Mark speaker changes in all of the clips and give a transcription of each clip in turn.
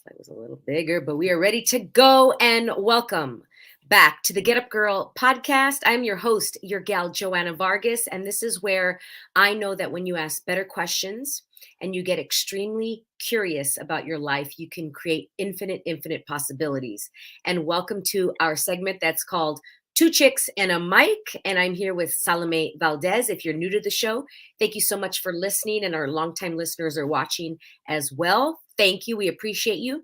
Speaker 1: Light was a little bigger, but we are ready to go and welcome back to the Get Up Girl podcast. I'm your host, your gal, Joanna Vargas, and this is where I know that when you ask better questions and you get extremely curious about your life, you can create infinite possibilities. And welcome to our segment that's called Two Chicks and a Mic. And I'm here with Salome Valdez. If you're new to the show, thank you so much for listening. And our longtime listeners are watching as well. Thank you. We appreciate you.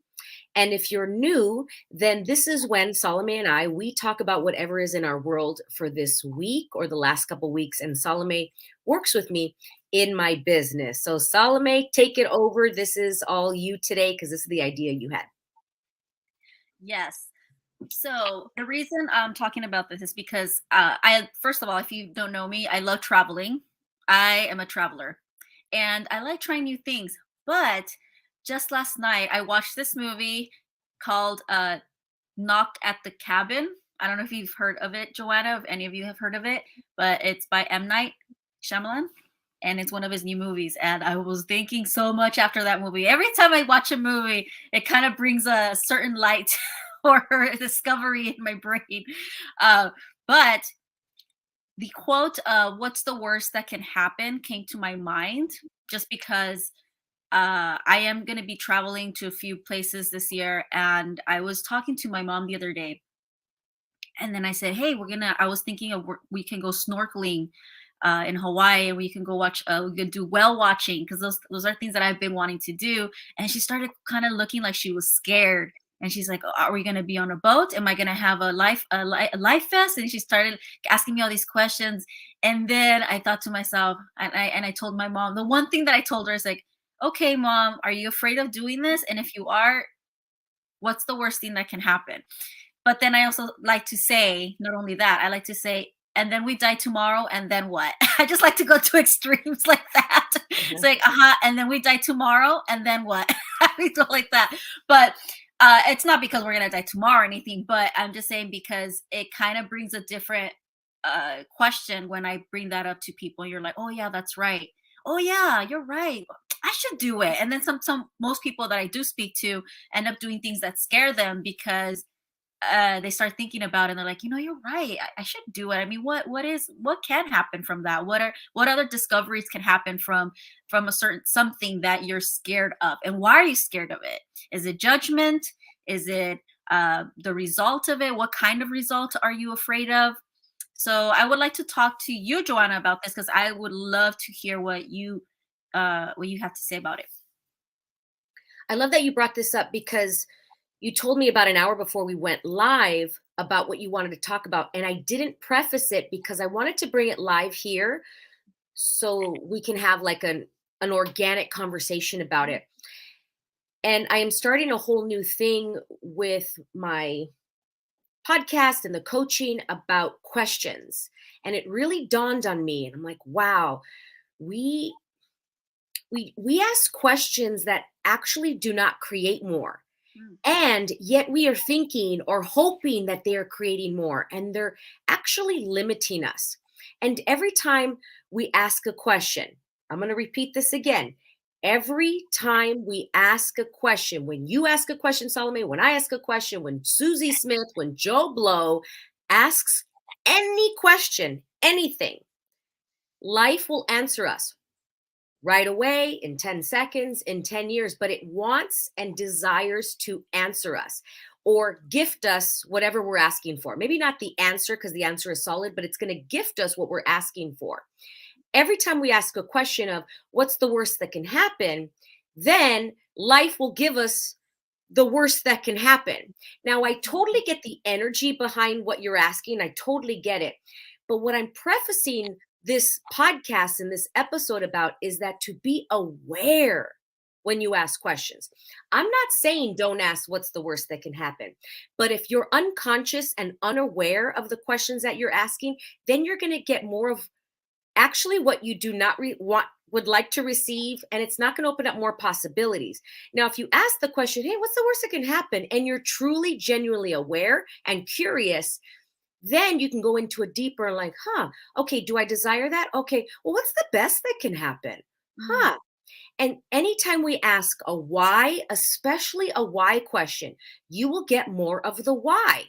Speaker 1: And if you're new, then this is when Salome and I, we talk about whatever is in our world for this week or the last couple weeks. And Salome works with me in my business. So Salome, take it over. This is all you today because this is the idea you had.
Speaker 2: Yes. So the reason I'm talking about this is because first of all, if you don't know me, I love traveling. I am a traveler and I like trying new things. But just last night, I watched this movie called Knock at the Cabin. I don't know if you've heard of it, Joanna, if any of you have heard of it, but it's by M. Night Shyamalan. And it's one of his new movies. And I was thinking so much after that movie. Every time I watch a movie, it kind of brings a certain light or discovery in my brain. But the quote, what's the worst that can happen, came to my mind just because I am going to be traveling to a few places this year. And I was talking to my mom the other day. And then I said, hey, I was thinking of we can go snorkeling in Hawaii, and we can go watch, we could do whale watching, because those are things that I've been wanting to do. And she started kind of looking like she was scared. And she's like, are we going to be on a boat? Am I going to have a life vest? And she started asking me all these questions. And then I thought to myself, and I told my mom, the one thing that I told her is like, okay, mom, are you afraid of doing this? And if you are, what's the worst thing that can happen? But then I also like to say, not only that, I like to say, and then we die tomorrow, and then what? I just like to go to extremes like that. Mm-hmm. It's like, and then we die tomorrow, and then what? We go like that. But it's not because we're gonna die tomorrow or anything, but I'm just saying because it kind of brings a different question when I bring that up to people. You're like, oh yeah, that's right. Oh yeah, you're right. I should do it. And then most people that I do speak to end up doing things that scare them because they start thinking about it and they're like, you're right. I should do it. I mean, what can happen from that? What other discoveries can happen from a certain something that you're scared of? And why are you scared of it? Is it judgment? Is it the result of it? What kind of result are you afraid of? So I would like to talk to you, Joanna, about this because I would love to hear what you have to say about it.
Speaker 1: I love that you brought this up because you told me about an hour before we went live about what you wanted to talk about. And I didn't preface it because I wanted to bring it live here so we can have like an organic conversation about it. And I am starting a whole new thing with my podcast and the coaching about questions. And it really dawned on me. And I'm like, wow, we ask questions that actually do not create more. And yet we are thinking or hoping that they are creating more, and they're actually limiting us. And every time we ask a question, I'm going to repeat this again. Every time we ask a question, when you ask a question, Salome, when I ask a question, when Susie Smith, when Joe Blow asks any question, anything, life will answer us right away, in 10 seconds, in 10 years, but it wants and desires to answer us or gift us whatever we're asking for. Maybe not the answer because the answer is solid, but it's going to gift us what we're asking for. Every time we ask a question of what's the worst that can happen, then life will give us the worst that can happen. Now, I totally get the energy behind what you're asking. I totally get it. But what I'm prefacing this podcast and this episode about is that to be aware when you ask questions. I'm not saying don't ask what's the worst that can happen, but if you're unconscious and unaware of the questions that you're asking, then you're going to get more of actually what you do not would like to receive, and it's not going to open up more possibilities. Now, if you ask the question, hey, what's the worst that can happen? And you're truly, genuinely aware and curious, then you can go into a deeper like, okay, do I desire that? Okay, well, what's the best that can happen? And anytime we ask a why, especially a why question, you will get more of the why.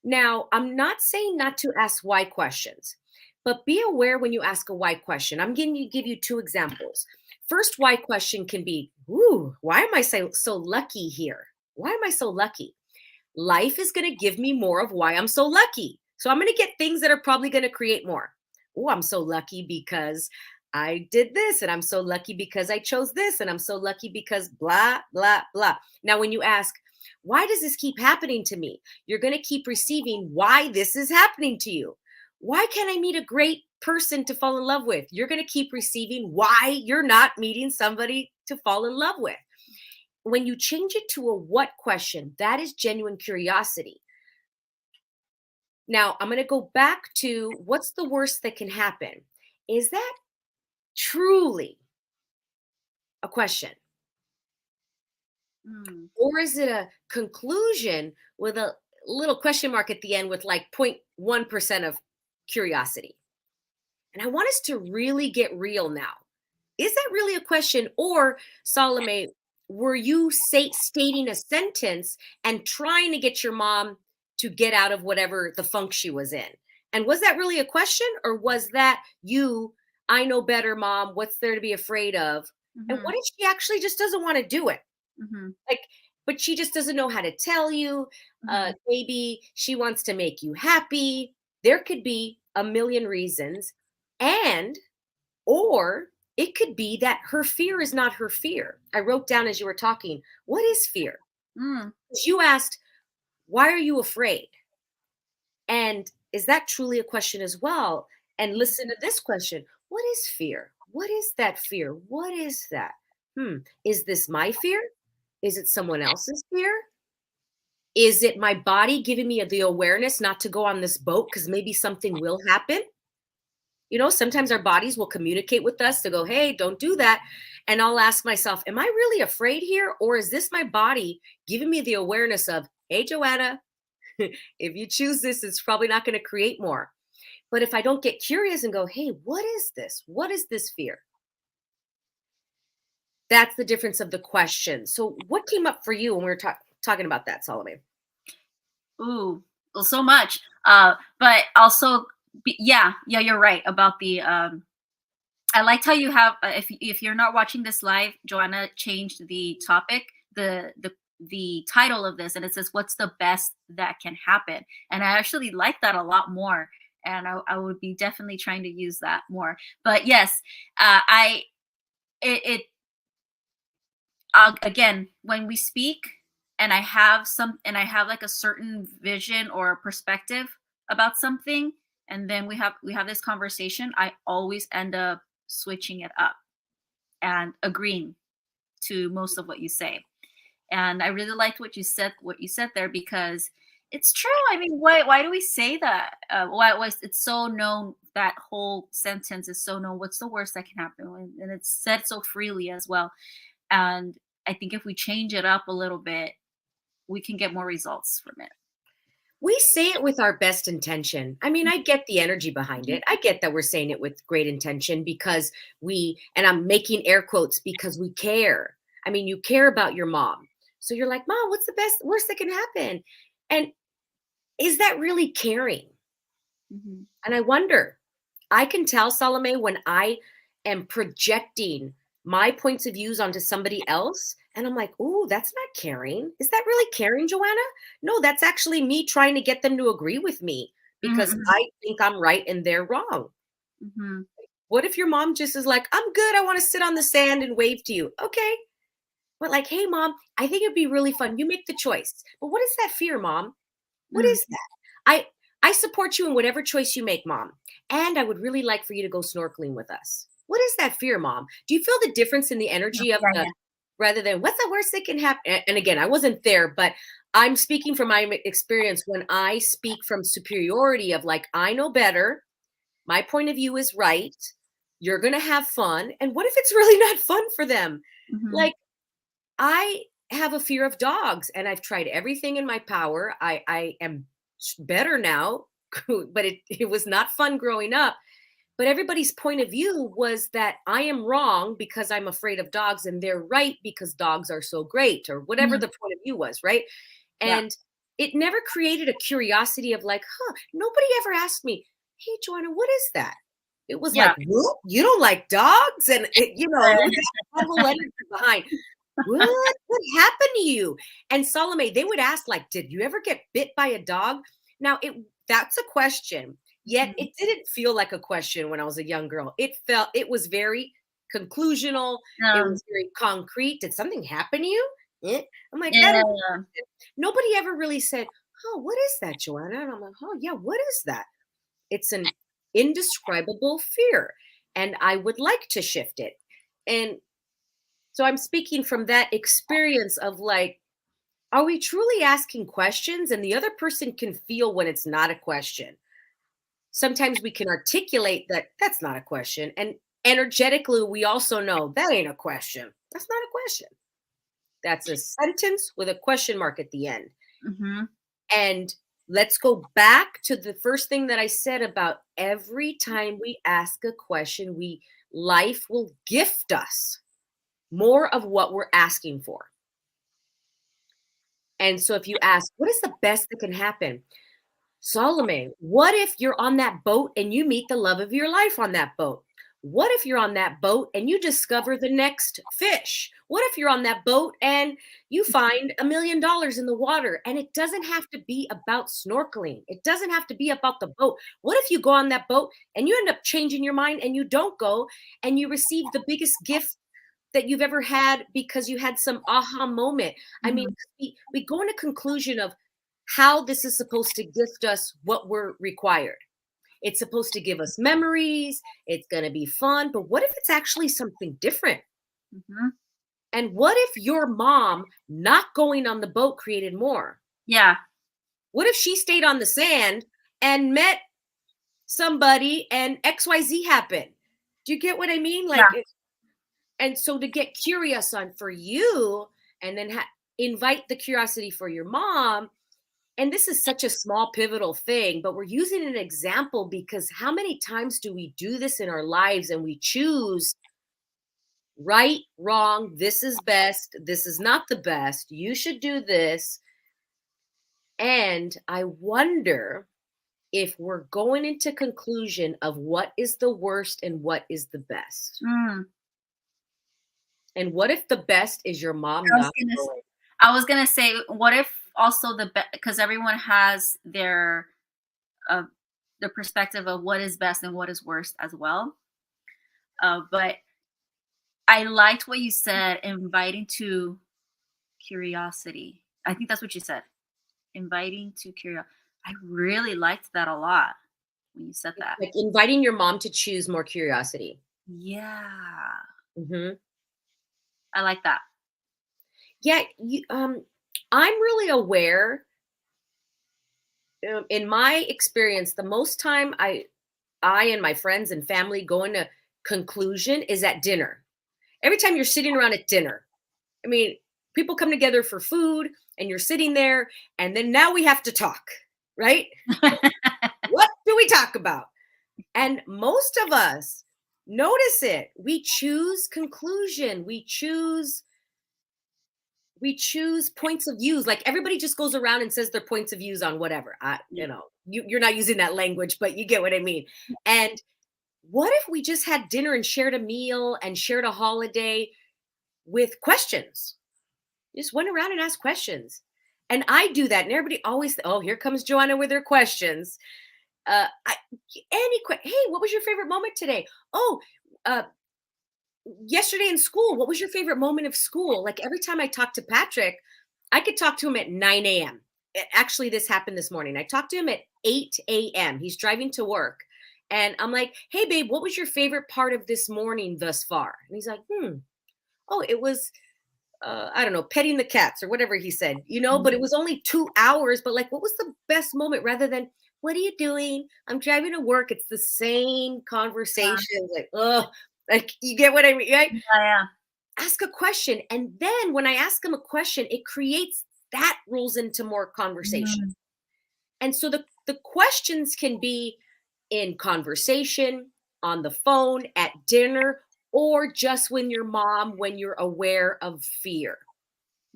Speaker 1: Now, I'm not saying not to ask why questions, but be aware when you ask a why question. I'm going to give you two examples. First, why question can be, ooh, why am I so lucky here? Why am I so lucky? Life is going to give me more of why I'm so lucky. So I'm going to get things that are probably going to create more. Oh, I'm so lucky because I did this, and I'm so lucky because I chose this, and I'm so lucky because blah, blah, blah. Now, when you ask, why does this keep happening to me? You're going to keep receiving why this is happening to you. Why can't I meet a great person to fall in love with? You're going to keep receiving why you're not meeting somebody to fall in love with. When you change it to a what question, that is genuine curiosity. Now, I'm going to go back to what's the worst that can happen? Is that truly a question?
Speaker 2: Mm.
Speaker 1: Or is it a conclusion with a little question mark at the end with like 0.1% of curiosity? And I want us to really get real now. Is that really a question? Or, Salome, were you stating a sentence and trying to get your mom to get out of whatever the funk she was in? And was that really a question? Or was that you, I know better, mom, what's there to be afraid of? And what
Speaker 2: Mhm.
Speaker 1: if she actually just doesn't want to do it?
Speaker 2: Mhm.
Speaker 1: Like, but she just doesn't know how to tell you.
Speaker 2: Mhm.
Speaker 1: Maybe she wants to make you happy. There could be a million reasons. And or it could be that her fear is not her fear. I wrote down as you were talking, what is fear?
Speaker 2: Mm.
Speaker 1: 'Cause you asked, why are you afraid? And is that truly a question as well? And listen to this question. What is fear? What is that fear? What is that? Is this my fear? Is it someone else's fear? Is it my body giving me the awareness not to go on this boat because maybe something will happen? You know, sometimes our bodies will communicate with us to go, hey, don't do that. And I'll ask myself, am I really afraid here? Or is this my body giving me the awareness of, hey, Joanna, if you choose this, it's probably not going to create more. But if I don't get curious and go, hey, what is this? What is this fear? That's the difference of the question. So, what came up for you when we were talking about that, Salome?
Speaker 2: Ooh, well, so much. But also, yeah, you're right about the. I liked how you have. If you're not watching this live, Joanna changed the topic, the title of this, and it says, "What's the best that can happen?" And I actually like that a lot more. And I would be definitely trying to use that more. But yes, I it again, when we speak and I have like a certain vision or perspective about something, and then we have this conversation, I always end up switching it up and agreeing to most of what you say. And I really liked what you said there, because it's true. I mean, why do we say that? Why was it's so known, that whole sentence is so known? What's the worst that can happen? And it's said so freely as well. And I think if we change it up a little bit, we can get more results from it.
Speaker 1: We say it with our best intention. I mean, I get the energy behind
Speaker 2: Mhm.
Speaker 1: it. I get that we're saying it with great intention because and I'm making air quotes because we care. I mean, you care about your mom. So you're like, Mom, what's the worst that can happen? And is that really caring?
Speaker 2: Mhm.
Speaker 1: And I wonder, I can tell, Salome, when I am projecting my points of views onto somebody else. And I'm like, oh, that's not caring. Is that really caring, Joanna? No, that's actually me trying to get them to agree with me because
Speaker 2: Mhm.
Speaker 1: I think I'm right and they're wrong.
Speaker 2: Mhm.
Speaker 1: What if your mom just is like, I'm good. I want to sit on the sand and wave to you. Okay. But like, hey, mom, I think it'd be really fun. You make the choice. But what is that fear, mom? What
Speaker 2: Mhm.
Speaker 1: is that? I support you in whatever choice you make, mom. And I would really like for you to go snorkeling with us. What is that fear, mom? Do you feel the difference in the
Speaker 2: Yeah,
Speaker 1: energy of
Speaker 2: yeah,
Speaker 1: the
Speaker 2: yeah.
Speaker 1: rather than what's the worst that can happen? And again, I wasn't there, but I'm speaking from my experience when I speak from superiority of like, I know better. My point of view is right. You're going to have fun. And what if it's really not fun for them?
Speaker 2: Mhm.
Speaker 1: Like, I have a fear of dogs and I've tried everything in my power. I am better now, but it was not fun growing up. But everybody's point of view was that I am wrong because I'm afraid of dogs and they're right because dogs are so great, or whatever
Speaker 2: Mhm.
Speaker 1: the point of view was, right?
Speaker 2: Yeah.
Speaker 1: And it never created a curiosity of like, huh, nobody ever asked me, hey, Joanna, what is that? It was
Speaker 2: Yeah.
Speaker 1: like, "What? You don't like dogs?" And it was that whole energy behind. What happened to you? And Salome, they would ask, like, did you ever get bit by a dog? Now, that's a question. Yet
Speaker 2: Mhm.
Speaker 1: it didn't feel like a question when I was a young girl. It was very conclusional. It
Speaker 2: Um,
Speaker 1: was very concrete. Did something happen to you? I'm like, that is
Speaker 2: yeah.
Speaker 1: nobody ever really said, oh, what is that, Joanna? And I'm like, oh yeah, what is that? It's an indescribable fear. And I would like to shift it. And so I'm speaking from that experience of like, are we truly asking questions? And the other person can feel when it's not a question. Sometimes we can articulate that that's not a question. And energetically, we also know that ain't a question. That's not a question. That's a sentence with a question mark at the end.
Speaker 2: Mhm.
Speaker 1: And let's go back to the first thing that I said about every time we ask a question, life will gift us more of what we're asking for. And so if you ask, what is the best that can happen? Solomon, what if you're on that boat and you meet the love of your life on that boat? What if you're on that boat and you discover the next fish? What if you're on that boat and you find $1 million in the water? And it doesn't have to be about snorkeling. It doesn't have to be about the boat. What if you go on that boat and you end up changing your mind and you don't go and you receive the biggest gift that you've ever had because you had some aha moment? I mean,
Speaker 2: Mhm.
Speaker 1: we go in a conclusion of how this is supposed to gift us what we're required. It's supposed to give us memories. It's going to be fun. But what if it's actually something different?
Speaker 2: Mhm.
Speaker 1: And what if your mom not going on the boat created more?
Speaker 2: Yeah.
Speaker 1: What if she stayed on the sand and met somebody and XYZ happened? Do you get what I mean?
Speaker 2: Yeah.
Speaker 1: And so to get curious on for you and then invite the curiosity for your mom. And this is such a small pivotal thing, but we're using an example because how many times do we do this in our lives and we choose right, wrong, this is best, this is not the best, you should do this. And I wonder if we're going into conclusion of what is the worst and what is the best.
Speaker 2: Mm.
Speaker 1: And what if the best is your mom
Speaker 2: I was
Speaker 1: not
Speaker 2: gonna s
Speaker 1: going?
Speaker 2: I was gonna say, what if also because everyone has uh, their perspective of what is best and what is worst as well. But I liked what you said, inviting to curiosity. I think that's what you said, inviting to curiosity. I really liked that a lot when you said that.
Speaker 1: Like inviting your mom to choose more curiosity.
Speaker 2: Yeah,
Speaker 1: Mhm.
Speaker 2: I like that.
Speaker 1: Yeah, I'm really aware. In my experience, the most time I and my friends and family go into conclusion is at dinner. Every time you're sitting around at dinner, I mean, people come together for food, and you're sitting there, and then now we have to talk, right? What do we talk about? And most of us notice it. We choose conclusion. We choose points of views. Like everybody just goes around and says their points of views on whatever.
Speaker 2: Yeah.
Speaker 1: You're not using that language, but you get what I mean. And what if we just had dinner and shared a meal and shared a holiday with questions? Just went around and asked questions. And I do that, and everybody always, oh, here comes Joanna with her questions. I, hey, what was your favorite moment today? Oh, uh, yesterday in school, what was your favorite moment of school? Like every time I talk to Patrick, I could talk to him at 9 a.m. Actually, this happened this morning. I talked to him at 8 a.m. He's driving to work. And I'm like, hey, babe, what was your favorite part of this morning thus far? And he's like, oh, it was, I don't know, petting the cats or whatever he said,
Speaker 2: Mhm.
Speaker 1: but it was only 2 hours. But like, what was the best moment rather than, what are you doing? I'm driving to work. It's the same
Speaker 2: Yeah,
Speaker 1: conversation. Like, oh, like you get what I mean, right?
Speaker 2: yeah, yeah.
Speaker 1: Ask a question. And then when I ask him a question, it creates that rolls into more conversation.
Speaker 2: Mm,
Speaker 1: And so the questions can be in conversation, on the phone, at dinner, or just when your mom, when you're aware of fear,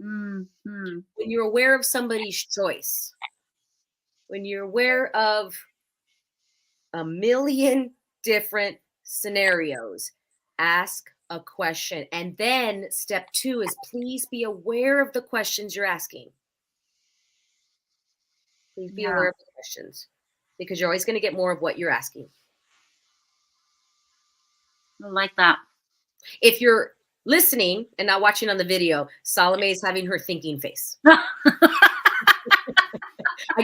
Speaker 2: Mhm.
Speaker 1: when you're aware of somebody's choice, when you're aware of a million different scenarios, ask a question. And then step two is please be aware of the questions you're asking. Please be
Speaker 2: Yeah,
Speaker 1: aware of the questions because you're always going to get more of what you're asking.
Speaker 2: I like that.
Speaker 1: If you're listening and not watching on the video, Salome is having her thinking face. I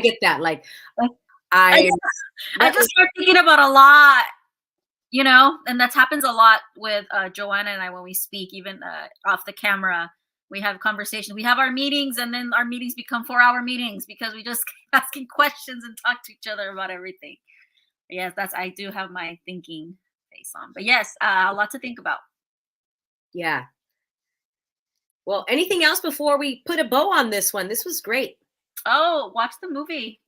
Speaker 1: get that. Like,
Speaker 2: I
Speaker 1: I
Speaker 2: just I
Speaker 1: what
Speaker 2: just start thinking about a lot, and that happens a lot with Joanna and I when we speak, even off the camera. We have conversations. We have our meetings, and then our meetings become 4-hour meetings because we just keep asking questions and talk to each other about everything. Yes, that's I do have my thinking face on, but yes, a lot to think about.
Speaker 1: yeah. Well, anything else before we put a bow on this one? This was great.
Speaker 2: Oh, watch the movie.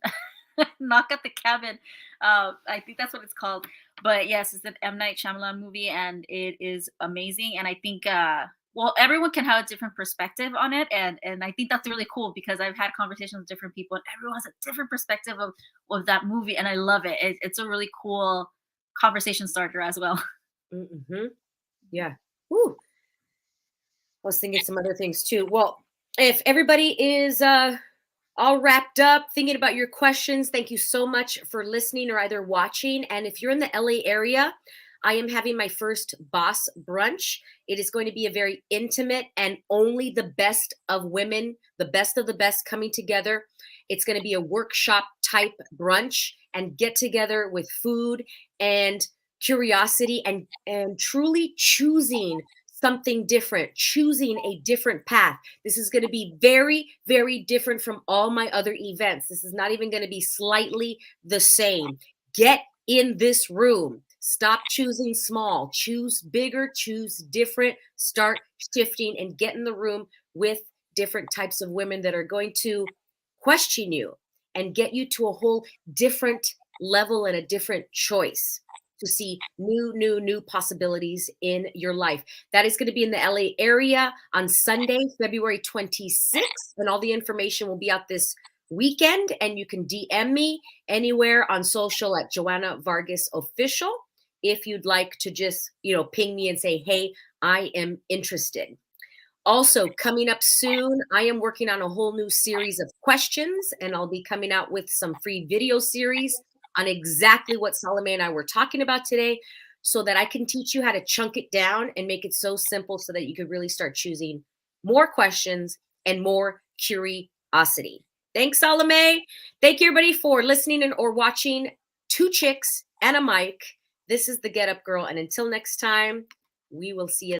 Speaker 2: Knock at the Cabin. I think that's what it's called. But yes, it's an M Night Shyamalan movie, and it is amazing. And I think, well, everyone can have a different perspective on it, and I think that's really cool because I've had conversations with different people, and everyone has a different perspective of that movie, and I love it. It's a really cool conversation starter as well.
Speaker 1: Mm-hmm. Yeah. Woo. I was thinking some other things too. Well, if everybody is all wrapped up, thinking about your questions, thank you so much for listening or either watching. And if you're in the LA area, I am having my first boss brunch. It is going to be a very intimate and only the best of women, the best of the best coming together. It's going to be a workshop type brunch and get together with food and curiosity and truly choosing something different, choosing a different path. This is going to be very, very different from all my other events. This is not even going to be slightly the same. Get in this room. Stop choosing small, choose bigger, choose different, start shifting and get in the room with different types of women that are going to question you and get you to a whole different level and a different choice to see new possibilities in your life. That is going to be in the LA area on Sunday, February 26th. And all the information will be out this weekend. And you can DM me anywhere on social at Joanna Vargas Official if you'd like to just, ping me and say, hey, I am interested. Also, coming up soon, I am working on a whole new series of questions, and I'll be coming out with some free video series on exactly what Salome and I were talking about today so that I can teach you how to chunk it down and make it so simple so that you could really start choosing more questions and more curiosity. Thanks, Salome. Thank you, everybody, for listening and or watching Two Chicks and a Mic. This is the Get Up Girl, and until next time, we will see you.